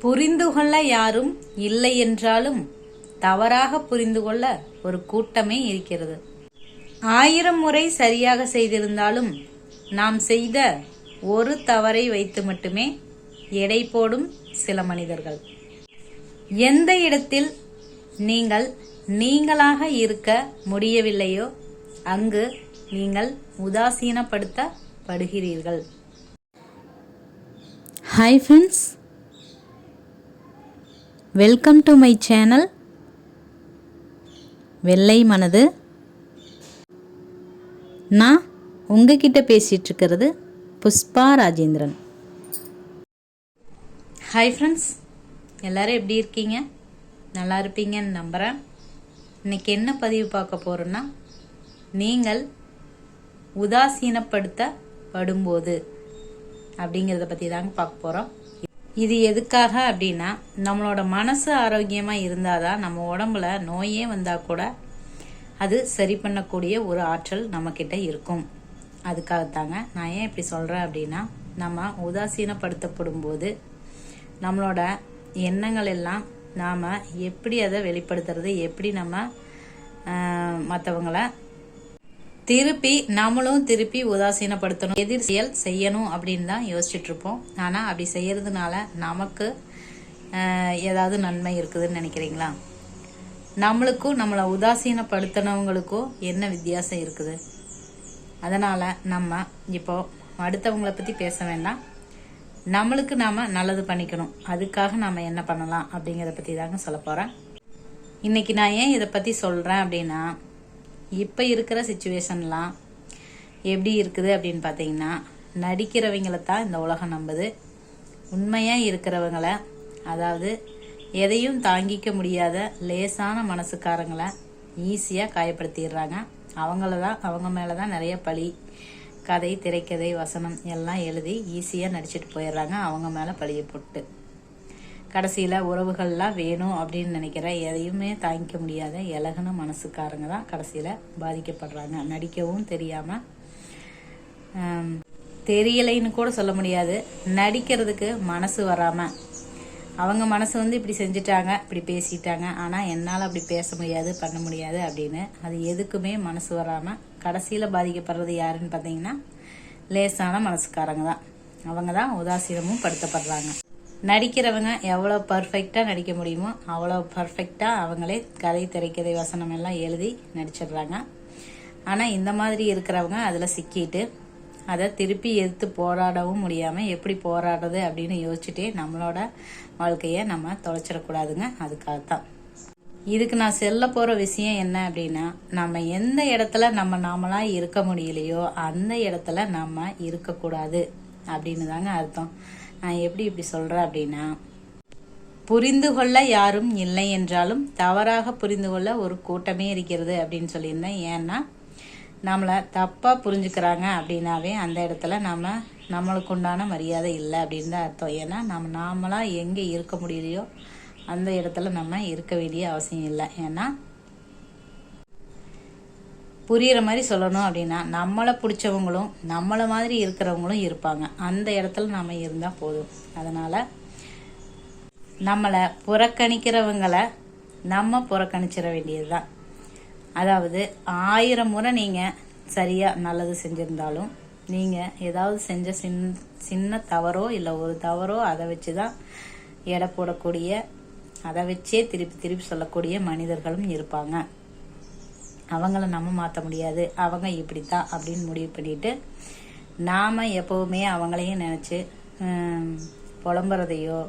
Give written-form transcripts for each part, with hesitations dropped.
புரிந்து கொள்ள யாரும் இல்லை என்றாலும் தவறாக புரிந்து கொள்ள ஒரு கூட்டமே இருக்கிறது. 1000 முறை சரியாக செய்திருந்தாலும் நாம் செய்த ஒரு தவறை வைத்து மட்டுமே எடை போடும் சில மனிதர்கள். எந்த இடத்தில் நீங்கள் நீங்களாக இருக்க முடியவில்லையோ அங்கு நீங்கள் உதாசீனப்படுத்தப்படுகிறீர்கள். Hi friends, welcome to my channel வெள்ளை மனது. நான் உங்ககிட்ட பேசிட்டு இருக்கிறது புஷ்பா ராஜேந்திரன். ஹாய் ஃப்ரெண்ட்ஸ், எல்லாரும் எப்படி இருக்கீங்க? நல்லா இருப்பீங்கன்னு நம்புகிறேன். இன்னைக்கு என்ன பதிவு பார்க்க போகிறோன்னா, நீங்கள் உதாசீனப்படுத்தப்படும்போது அப்படிங்கிறத பற்றி தாங்க பார்க்க போகிறோம். இது எதுக்காக அப்படின்னா, நம்மளோட மனசு ஆரோக்கியமாக இருந்தால் தான் நம்ம உடம்புல நோயே வந்தால் கூட அது சரி பண்ணக்கூடிய ஒரு ஆற்றல் நம்மக்கிட்ட இருக்கும். அதுக்காகத்தாங்க நான் ஏன் இப்படி சொல்கிறேன் அப்படின்னா, நம்ம உதாசீனப்படுத்தப்படும் போது நம்மளோட எண்ணங்கள் எல்லாம் நாம் எப்படி அதை வெளிப்படுத்துறது, எப்படி நம்ம மற்றவங்களை நம்மளும் திருப்பி உதாசீனப்படுத்தணும், எதிர் செயல் செய்யணும் அப்படின்னு தான் யோசிச்சுட்டு இருப்போம். ஆனால் அப்படி செய்யறதுனால நமக்கு ஏதாவது நன்மை இருக்குதுன்னு நினைக்கிறீங்களா? நம்மளுக்கும் நம்மளை உதாசீனப்படுத்தினவங்களுக்கும் என்ன வித்தியாசம் இருக்குது? அதனால் நம்ம இப்போ அடுத்தவங்களை பற்றி பேச வேண்டாம், நம்மளுக்கு நாம் நல்லது பண்ணிக்கணும். அதுக்காக நாம் என்ன பண்ணலாம் அப்படிங்கிறத பற்றி தாங்க சொல்ல போகிறேன். இன்றைக்கி நான் ஏன் இதை பற்றி சொல்கிறேன் அப்படின்னா, இப்போ இருக்கிற சிச்சுவேஷன்லாம் எப்படி இருக்குது அப்படின்னு பார்த்தீங்கன்னா, நடிக்கிறவங்களை தான் இந்த உலகம் நம்புது. உண்மையாக இருக்கிறவங்களை, அதாவது எதையும் தாங்கிக்க முடியாத லேசான மனசுக்காரங்களை ஈஸியாக காயப்படுத்திடுறாங்க. அவங்க மேலே தான் நிறைய பழி, கதை, திரைக்கதை, வசனம் எல்லாம் எழுதி ஈஸியாக நடிச்சிட்டு போயிடுறாங்க. அவங்க மேலே பழியை போட்டு கடைசியில் உறவுகள்லாம் வேணும் அப்படின்னு நினைக்கிற எதையுமே தாங்கிக்க முடியாத இலகுன மனசுக்காரங்க தான் கடைசியில் பாதிக்கப்படுறாங்க. நடிக்கவும் தெரியாமல், தெரியலைன்னு கூட சொல்ல முடியாது, நடிக்கிறதுக்கு மனசு வராமல் அவங்க மனசு இப்படி செஞ்சுட்டாங்க, இப்படி பேசிட்டாங்க, ஆனால் என்னால் அப்படி பேச முடியாது, பண்ண முடியாது அப்படின்னு அது எதுக்குமே மனசு வராமல் கடைசியில் பாதிக்கப்படுறது யாருன்னு பார்த்தீங்கன்னா, லேசான மனசுக்காரங்க தான். அவங்க தான் உதாசீனமும் படுத்தப்படுறாங்க. நடிக்கிறவங்க எவ்வளோ பர்ஃபெக்டாக நடிக்க முடியுமோ அவ்வளோ பர்ஃபெக்டாக அவங்களே கதை, திரைக்கதை, வசனம் எல்லாம் எழுதி நடிச்சிடுறாங்க. ஆனால் இந்த மாதிரி இருக்கிறவங்க அதில் சிக்கிட்டு அதை திருப்பி எதிர்த்து போராடவும் முடியாமல் எப்படி போராடுறது அப்படின்னு யோசிச்சுட்டே நம்மளோட வாழ்க்கையை நம்ம தொலைச்சிடக்கூடாதுங்க. அதுக்காகத்தான் இதுக்கு நான் சொல்ல போகிற விஷயம் என்ன அப்படின்னா, நம்ம எந்த இடத்துல நாமளாக இருக்க முடியலையோ அந்த இடத்துல நம்ம இருக்கக்கூடாது அப்படின்னு தாங்க அர்த்தம். நான் எப்படி இப்படி சொல்கிறேன் அப்படின்னா, புரிந்து கொள்ள யாரும் இல்லை என்றாலும் தவறாக புரிந்து கொள்ள ஒரு கூட்டமே இருக்கிறது அப்படின்னு சொல்லியிருந்தேன். ஏன்னா நம்மளை தப்பாக புரிஞ்சுக்கிறாங்க அப்படின்னாவே அந்த இடத்துல நம்மளுக்கு உண்டான மரியாதை இல்லை அப்படின்னு தான் அர்த்தம். ஏன்னா நாமளாக எங்கே இருக்க முடியலையோ அந்த இடத்துல நம்ம இருக்க வேண்டிய அவசியம் இல்லை. ஏன்னா புரிகிற மாதிரி சொல்லணும் அப்படின்னா, நம்மளை பிடிச்சவங்களும் நம்மளை மாதிரி இருக்கிறவங்களும் இருப்பாங்க. அந்த இடத்துல நம்ம இருந்தால் போதும். அதனால் நம்மளை புறக்கணிக்கிறவங்களை நம்ம புறக்கணிச்சிட வேண்டியது தான். அதாவது 1000 முறை நீங்கள் சரியாக நல்லது செஞ்சுருந்தாலும், நீங்கள் ஏதாவது செஞ்ச சின்ன தவறோ இல்லை ஒரு தவறோ அதை வச்சு தான் எடை போடக்கூடிய, அதை வச்சே திருப்பி சொல்லக்கூடிய மனிதர்களும் இருப்பாங்க. அவங்கள நம்ம மாற்ற முடியாது, அவங்க இப்படித்தான் அப்படின்னு முடிவு பண்ணிட்டு நாம் எப்போவுமே அவங்களையும் நினச்சி புலம்புறதையோ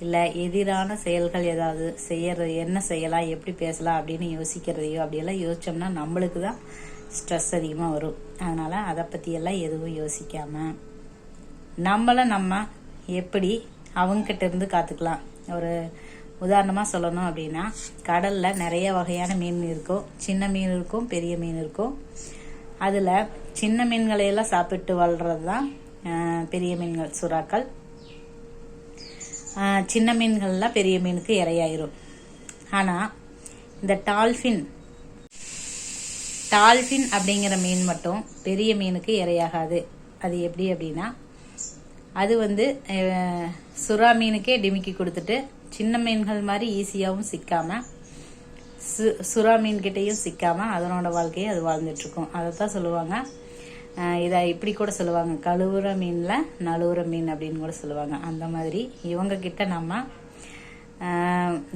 இல்லை எதிரான செயல்கள் ஏதாவது செய்யறது, என்ன செய்யலாம், எப்படி பேசலாம் அப்படின்னு யோசிக்கிறதையோ அப்படியெல்லாம் யோசித்தோம்னா நம்மளுக்கு தான் ஸ்ட்ரெஸ் அதிகமாக வரும். அதனால் அதை பற்றியெல்லாம் எதுவும் யோசிக்காமல் நம்மளை நம்ம எப்படி அவங்ககிட்ட இருந்து காத்துக்கலாம். ஒரு உதாரணமாக சொல்லணும் அப்படின்னா, கடலில் நிறைய வகையான மீன் இருக்கும். சின்ன மீன் இருக்கும், பெரிய மீன் இருக்கும். அதில் சின்ன மீன்களையெல்லாம் சாப்பிட்டு வாழ்கிறது தான் பெரிய மீன்கள், சுறாக்கள். சின்ன மீன்கள்லாம் பெரிய மீனுக்கு இரையாயிரும். ஆனால் இந்த டால்ஃபின் அப்படிங்கிற மீன் மட்டும் பெரிய மீனுக்கு இரையாகாது. அது எப்படி அப்படின்னா, அது வந்து சுறா மீனுக்கே டிமிக்கி கொடுத்துட்டு சின்ன மீன்கள் மாதிரி ஈஸியாகவும் சிக்காமல் சுறா மீன்கிட்டையும் சிக்காமல் அதனோட வாழ்க்கையை அது வாழ்ந்துட்டு இருக்கும். அதை தான் சொல்லுவாங்க. இதை இப்படி கூட சொல்லுவாங்க, கழுவுற மீனில் நழுவுற மீன் அப்படின்னு கூட சொல்லுவாங்க. அந்த மாதிரி இவங்க கிட்ட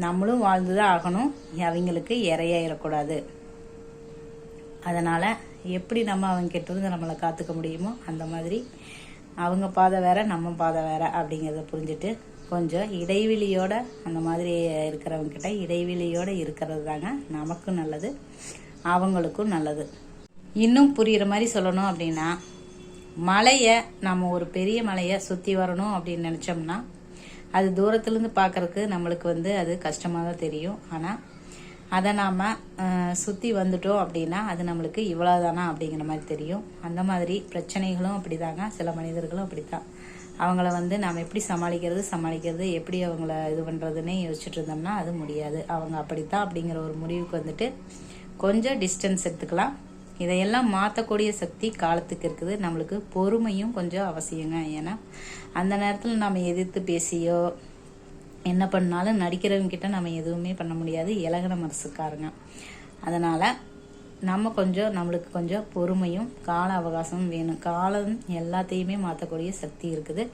நம்மளும் வாழ்ந்துதான் ஆகணும், அவங்களுக்கு இரையாயிடக்கூடாது. அதனால எப்படி நம்ம அவங்க கிட்ட இருந்து நம்மளை காத்துக்க முடியுமோ அந்த மாதிரி அவங்க பாதை வேற நம்ம பாதை வேற அப்படிங்கிறத புரிஞ்சுட்டு கொஞ்சம் இடைவெளியோட அந்த மாதிரி இருக்கிறவங்க கிட்ட இடைவெளியோட இருக்கிறது தாங்க நமக்கும் நல்லது, அவங்களுக்கும் நல்லது. இன்னும் புரிகிற மாதிரி சொல்லணும் அப்படின்னா, மலையை நம்ம ஒரு பெரிய மலையை சுற்றி வரணும் அப்படின்னு நினச்சோம்னா அது தூரத்துலேருந்து பார்க்குறதுக்கு நம்மளுக்கு வந்து அது கஷ்டமாக தான் தெரியும். ஆனால் அதை நாம் சுற்றி வந்துட்டோம் அப்படின்னா அது நம்மளுக்கு இவ்வளோதானா அப்படிங்கிற மாதிரி தெரியும். அந்த மாதிரி பிரச்சனைகளும் அப்படி தாங்க, சில மனிதர்களும் அப்படி தான். அவங்கள வந்து நாம் எப்படி சமாளிக்கிறது எப்படி அவங்கள இது பண்ணுறதுன்னே யோசிச்சுட்டு இருந்தோம்னா அது முடியாது. அவங்க அப்படித்தான் அப்படிங்கிற ஒரு முடிவுக்கு வந்துட்டு கொஞ்சம் டிஸ்டன்ஸ் எடுத்துக்கலாம். இதையெல்லாம் மாற்றக்கூடிய சக்தி காலத்துக்கு இருக்குது. நம்மளுக்கு பொறுமையும் கொஞ்சம் அவசியங்க. ஏன்னா அந்த நேரத்தில் நம்ம எதிர்த்து பேசியோ என்ன பண்ணாலும் நடிக்கிறவங்க கிட்ட நம்ம எதுவுமே பண்ண முடியாது, இலகின மனசுக்காரங்க. அதனால் நம்மளுக்கு கொஞ்சம் பொறுமையும் கால அவகாசமும் வேணும். காலம் எல்லாத்தையுமே மாற்றக்கூடிய சக்தி இருக்குது.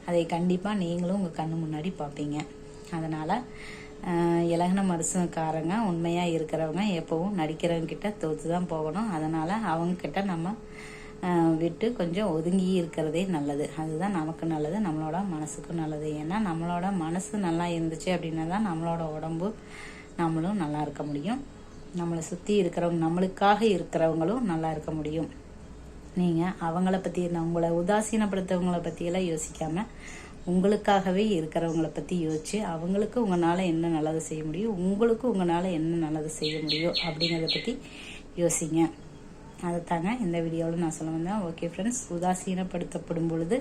அதை கண்டிப்பாக நீங்களும் உங்கள் கண்ணு முன்னாடி பார்ப்பீங்க. அதனால் இலகின மனசுக்காரங்க உண்மையாக இருக்கிறவங்க எப்போவும் நடிக்கிறவங்க கிட்ட தோற்று தான் போகணும். அதனால் அவங்கக்கிட்ட நம்ம விட்டு கொஞ்சம் ஒதுங்கி இருக்கிறதே நல்லது. அதுதான் நமக்கு நல்லது, நம்மளோட மனசுக்கும் நல்லது. ஏன்னா நம்மளோட மனசு நல்லா இருந்துச்சு அப்படின்னா தான் நம்மளோட உடம்பு நம்மளும் நல்லா இருக்க முடியும். நம்மளை சுற்றி இருக்கிறவங்க, நம்மளுக்காக இருக்கிறவங்களும் நல்லா இருக்க முடியும். நீங்கள் அவங்கள பற்றி, உங்களை உதாசீனப்படுத்தவங்களை பற்றியெல்லாம் யோசிக்காமல் உங்களுக்காகவே இருக்கிறவங்களை பற்றி யோசிச்சு அவங்களுக்கு உங்களால் என்ன நல்லது செய்ய முடியும், உங்களுக்கு உங்களால் என்ன நல்லது செய்ய முடியும் அப்படிங்கிறத பற்றி யோசிங்க. அதைத்தாங்க இந்த வீடியோவில் நான் சொல்ல வந்தேன். ஓகே ஃப்ரெண்ட்ஸ், உதாசீனப்படுத்தப்படும் பொழுது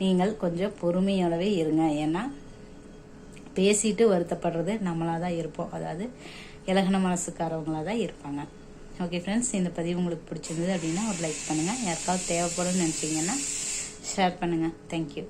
நீங்கள் கொஞ்சம் பொறுமையோடவே இருங்க. ஏன்னா பேசிட்டு வருத்தப்படுறது நம்மளாக தான் இருப்போம், அதாவது இலகின மனசுக்காரவங்களாக தான் இருப்பாங்க. ஓகே ஃப்ரெண்ட்ஸ், இந்த பதிவு உங்களுக்கு பிடிச்சிருந்தது அப்படின்னா ஒரு லைக் பண்ணுங்கள். யாருக்காவது தேவைப்படும்னு நினச்சிங்கன்னா ஷேர் பண்ணுங்கள். தேங்க்யூ.